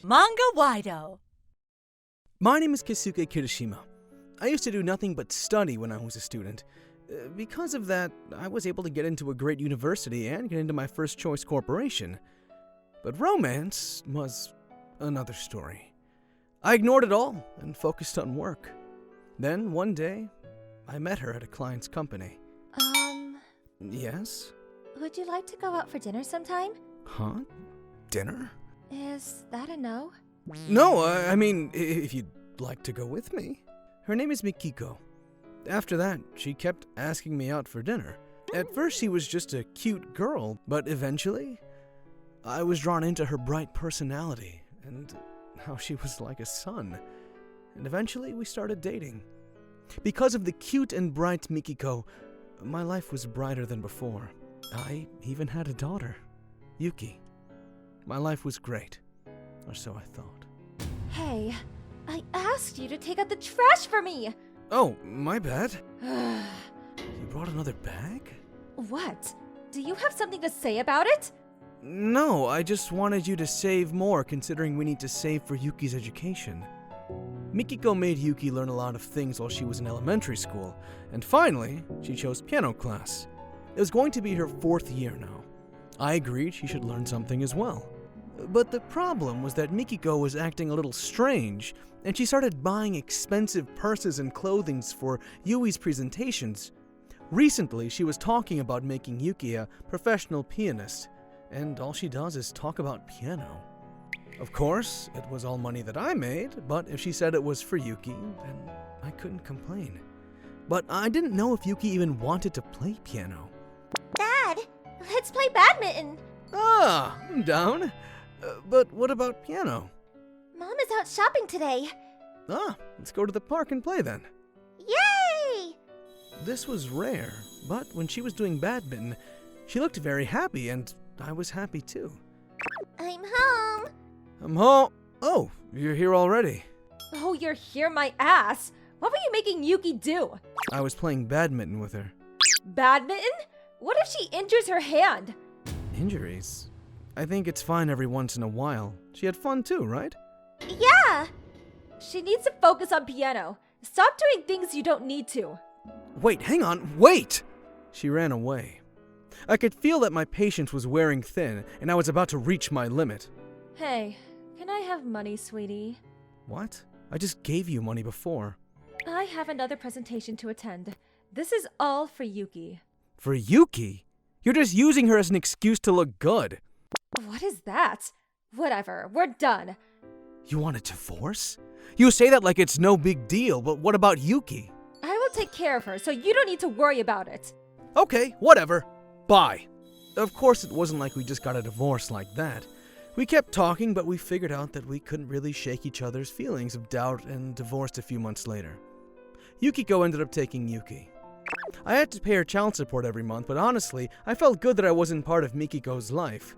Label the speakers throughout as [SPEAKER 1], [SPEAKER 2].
[SPEAKER 1] Manga-Waido.
[SPEAKER 2] My name is Keisuke Kirishima. I used to do nothing but study when I was a student. Because of that, I was able to get into a great university and get into my first choice corporation. But romance was another story. I ignored it all and focused on work. Then, one day, I met her at a client's company. Yes?
[SPEAKER 3] Would you like to go out for dinner sometime?
[SPEAKER 2] Huh? Dinner?
[SPEAKER 3] Is that a no?
[SPEAKER 2] No, I mean, if you'd like to go with me. Her name is Yukiko. After that, she kept asking me out for dinner. At first, she was just a cute girl, but eventually, I was drawn into her bright personality and how she was like a sun. And eventually, we started dating. Because of the cute and bright Yukiko, my life was brighter than before. I even had a daughter, Yuki. My life was great, or so I thought.
[SPEAKER 3] Hey, I asked you to take out the trash for me!
[SPEAKER 2] Oh, my bad. You brought another bag?
[SPEAKER 3] What? Do you have something to say about it?
[SPEAKER 2] No, I just wanted you to save more considering we need to save for Yuki's education. Yukiko made Yuki learn a lot of things while she was in elementary school, and finally, she chose piano class. It was going to be her 4th year now. I agreed she should learn something as well. But the problem was that Yukiko was acting a little strange, and she started buying expensive purses and clothing for Yui's presentations. Recently, she was talking about making Yuki a professional pianist, and all she does is talk about piano. Of course, it was all money that I made, but if she said it was for Yuki, then I couldn't complain. But I didn't know if Yuki even wanted to play piano.
[SPEAKER 3] Dad, let's play badminton!
[SPEAKER 2] Ah, I'm down. But what about piano?
[SPEAKER 3] Mom is out shopping today.
[SPEAKER 2] Ah, let's go to the park and play then.
[SPEAKER 3] Yay!
[SPEAKER 2] This was rare, but when she was doing badminton, she looked very happy, and I was happy too.
[SPEAKER 3] I'm home.
[SPEAKER 2] I'm home. Oh, you're here already.
[SPEAKER 3] Oh, you're here, my ass. What were you making Yuki do?
[SPEAKER 2] I was playing badminton with her.
[SPEAKER 3] Badminton? What if she injures her hand?
[SPEAKER 2] Injuries? I think it's fine every once in a while. She had fun too, right?
[SPEAKER 3] Yeah! She needs to focus on piano. Stop doing things you don't need to.
[SPEAKER 2] Wait, hang on, wait! She ran away. I could feel that my patience was wearing thin, and I was about to reach my limit.
[SPEAKER 3] Hey, can I have money, sweetie?
[SPEAKER 2] What? I just gave you money before.
[SPEAKER 3] I have another presentation to attend. This is all for Yuki.
[SPEAKER 2] For Yuki? You're just using her as an excuse to look good.
[SPEAKER 3] What is that? Whatever, we're done.
[SPEAKER 2] You want a divorce? You say that like it's no big deal, but what about Yuki?
[SPEAKER 3] I will take care of her, so you don't need to worry about it.
[SPEAKER 2] Okay, whatever. Bye. Of course, it wasn't like we just got a divorce like that. We kept talking, but we figured out that we couldn't really shake each other's feelings of doubt and divorced a few months later. Yukiko ended up taking Yuki. I had to pay her child support every month, but honestly, I felt good that I wasn't part of Mikiko's life.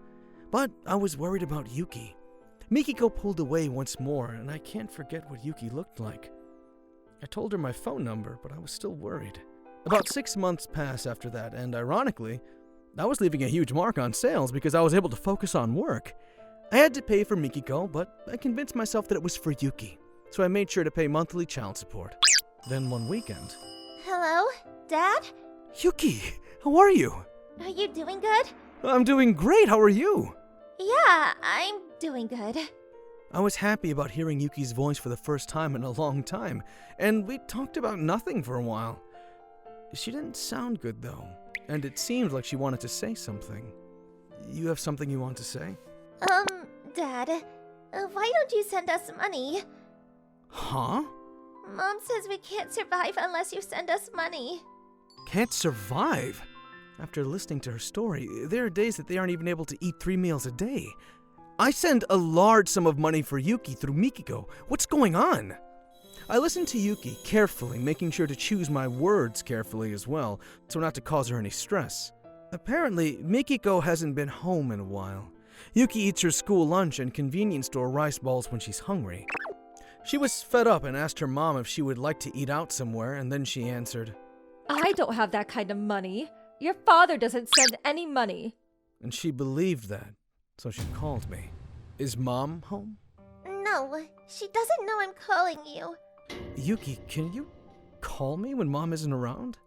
[SPEAKER 2] But I was worried about Yuki. Yukiko pulled away once more, and I can't forget what Yuki looked like. I told her my phone number, but I was still worried. About 6 months passed after that, and ironically, I was leaving a huge mark on sales because I was able to focus on work. I had to pay for Yukiko, but I convinced myself that it was for Yuki, so I made sure to pay monthly child support. Then one weekend...
[SPEAKER 3] Hello, Dad?
[SPEAKER 2] Yuki, how are you?
[SPEAKER 3] Are you doing good?
[SPEAKER 2] I'm doing great, how are you?
[SPEAKER 3] Yeah, I'm doing good.
[SPEAKER 2] I was happy about hearing Yuki's voice for the first time in a long time, and we talked about nothing for a while. She didn't sound good though, and it seemed like she wanted to say something. You have something you want to say?
[SPEAKER 3] Dad, why don't you send us money?
[SPEAKER 2] Huh?
[SPEAKER 3] Mom says we can't survive unless you send us money.
[SPEAKER 2] Can't survive? After listening to her story, there are days that they aren't even able to eat 3 meals a day. I send a large sum of money for Yuki through Yukiko. What's going on? I listened to Yuki carefully, making sure to choose my words carefully as well, so not to cause her any stress. Apparently, Yukiko hasn't been home in a while. Yuki eats her school lunch and convenience store rice balls when she's hungry. She was fed up and asked her mom if she would like to eat out somewhere, and then she answered,
[SPEAKER 3] I don't have that kind of money. Your father doesn't send any money.
[SPEAKER 2] And she believed that, so she called me. Is Mom home?
[SPEAKER 1] No, she doesn't know I'm calling you.
[SPEAKER 2] Yuki, can you call me when Mom isn't around?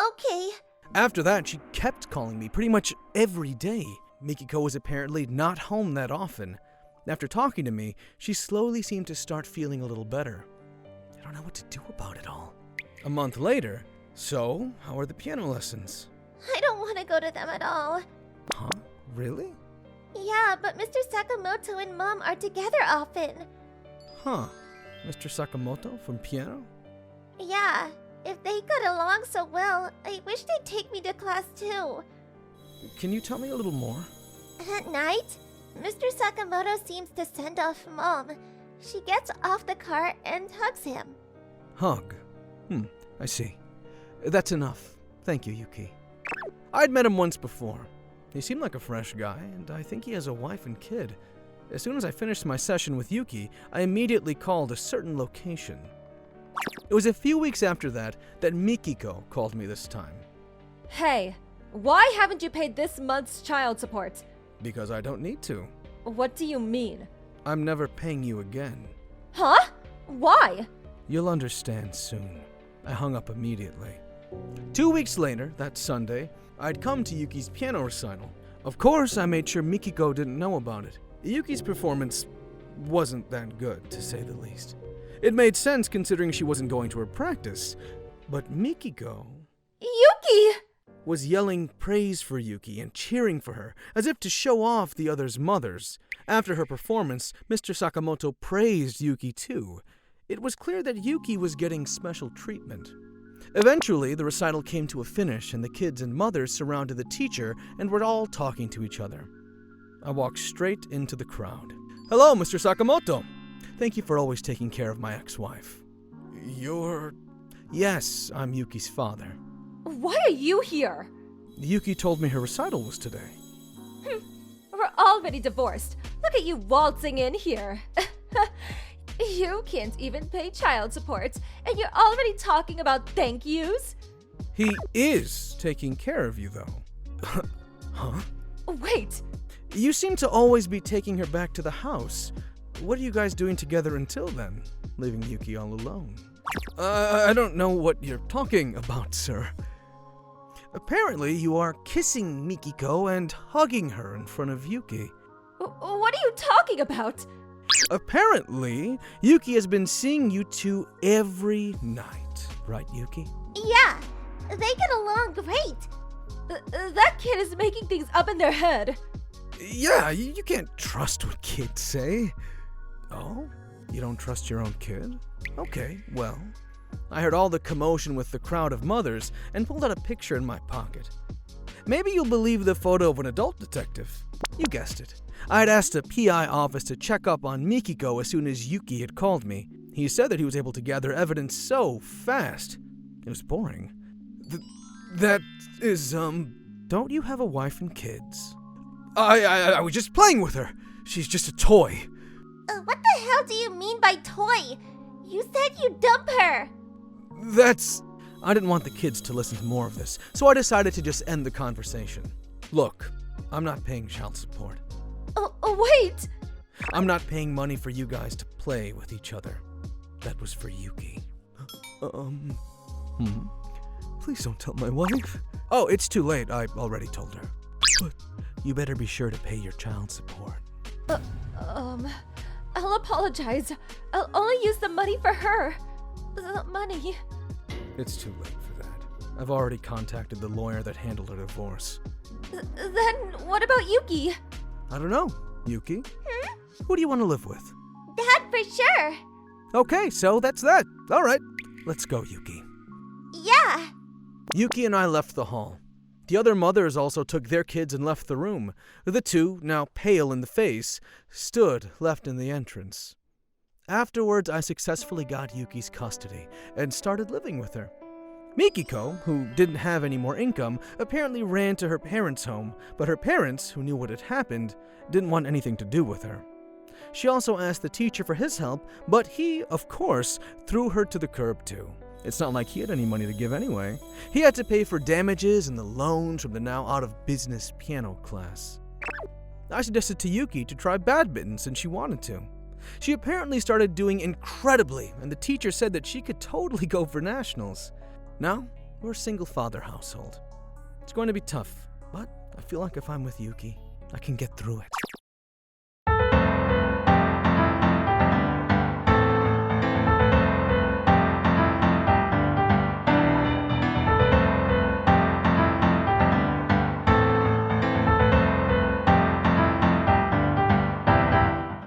[SPEAKER 1] Okay.
[SPEAKER 2] After that, she kept calling me pretty much every day. Mikiko was apparently not home that often. After talking to me, she slowly seemed to start feeling a little better. I don't know what to do about it all. A month later, so how are the piano lessons?
[SPEAKER 1] I don't want to go to them at all.
[SPEAKER 2] Huh? Really?
[SPEAKER 1] Yeah, but Mr. Sakamoto and Mom are together often.
[SPEAKER 2] Huh. Mr. Sakamoto from piano?
[SPEAKER 1] Yeah, if they got along so well, I wish they'd take me to class too.
[SPEAKER 2] Can you tell me a little more?
[SPEAKER 1] At night, Mr. Sakamoto seems to send off Mom. She gets off the car and hugs him.
[SPEAKER 2] Hug. I see. That's enough. Thank you, Yuki. I'd met him once before. He seemed like a fresh guy, and I think he has a wife and kid. As soon as I finished my session with Yuki, I immediately called a certain location. It was a few weeks after that Mikiko called me this time.
[SPEAKER 3] Hey, why haven't you paid this month's child support?
[SPEAKER 2] Because I don't need to.
[SPEAKER 3] What do you mean?
[SPEAKER 2] I'm never paying you again.
[SPEAKER 3] Huh? Why?
[SPEAKER 2] You'll understand soon. I hung up immediately. 2 weeks later, that Sunday, I'd come to Yuki's piano recital. Of course, I made sure Mikiko didn't know about it. Yuki's performance wasn't that good, to say the least. It made sense considering she wasn't going to her practice. But Mikiko
[SPEAKER 3] Yuki!
[SPEAKER 2] was yelling praise for Yuki and cheering for her, as if to show off the others' mothers. After her performance, Mr. Sakamoto praised Yuki too. It was clear that Yuki was getting special treatment. Eventually, the recital came to a finish and the kids and mothers surrounded the teacher and were all talking to each other. I walked straight into the crowd. Hello, Mr. Sakamoto. Thank you for always taking care of my ex-wife. You're... Yes, I'm Yuki's father.
[SPEAKER 3] Why are you here?
[SPEAKER 2] Yuki told me her recital was today.
[SPEAKER 3] We're already divorced. Look at you waltzing in here. You can't even pay child support, and you're already talking about thank yous?
[SPEAKER 2] He is taking care of you, though. Huh?
[SPEAKER 3] Wait.
[SPEAKER 2] You seem to always be taking her back to the house. What are you guys doing together until then? Leaving Yuki all alone. I don't know what you're talking about, sir. Apparently, you are kissing Mikiko and hugging her in front of Yuki.
[SPEAKER 3] What are you talking about?
[SPEAKER 2] Apparently, Yuki has been seeing you two every night. Right, Yuki?
[SPEAKER 1] Yeah, they get along great.
[SPEAKER 3] That kid is making things up in their head.
[SPEAKER 2] Yeah, you can't trust what kids say. Oh? You don't trust your own kid? Okay, well, I heard all the commotion with the crowd of mothers and pulled out a picture in my pocket. Maybe you'll believe the photo of an adult detective. You guessed it. I had asked a PI office to check up on Mikiko as soon as Yuki had called me. He said that he was able to gather evidence so fast. It was boring. That is, don't you have a wife and kids? I was just playing with her. She's just a toy.
[SPEAKER 1] What the hell do you mean by toy? You said you'd dump her.
[SPEAKER 2] I didn't want the kids to listen to more of this, so I decided to just end the conversation. Look, I'm not paying child support.
[SPEAKER 3] Wait!
[SPEAKER 2] I'm not paying money for you guys to play with each other. That was for Yuki. Please don't tell my wife. Oh, it's too late. I already told her. But you better be sure to pay your child support.
[SPEAKER 3] I'll apologize. I'll only use the money for her. The money.
[SPEAKER 2] It's too late for that. I've already contacted the lawyer that handled her divorce.
[SPEAKER 3] Then what about Yuki?
[SPEAKER 2] I don't know. Yuki? Who do you want to live with?
[SPEAKER 1] Dad, for sure.
[SPEAKER 2] Okay, so that's that. All right, let's go, Yuki.
[SPEAKER 1] Yeah.
[SPEAKER 2] Yuki and I left the hall. The other mothers also took their kids and left the room. The two, now pale in the face, stood left in the entrance. Afterwards, I successfully got Yuki's custody and started living with her. Mikiko, who didn't have any more income, apparently ran to her parents' home, but her parents, who knew what had happened, didn't want anything to do with her. She also asked the teacher for his help, but he, of course, threw her to the curb too. It's not like he had any money to give anyway. He had to pay for damages and the loans from the now out-of-business piano class. I suggested to Yuki to try badminton since she wanted to. She apparently started doing incredibly, and the teacher said that she could totally go for nationals. Now, we're a single-father household. It's going to be tough, but I feel like if I'm with Yuki, I can get through it.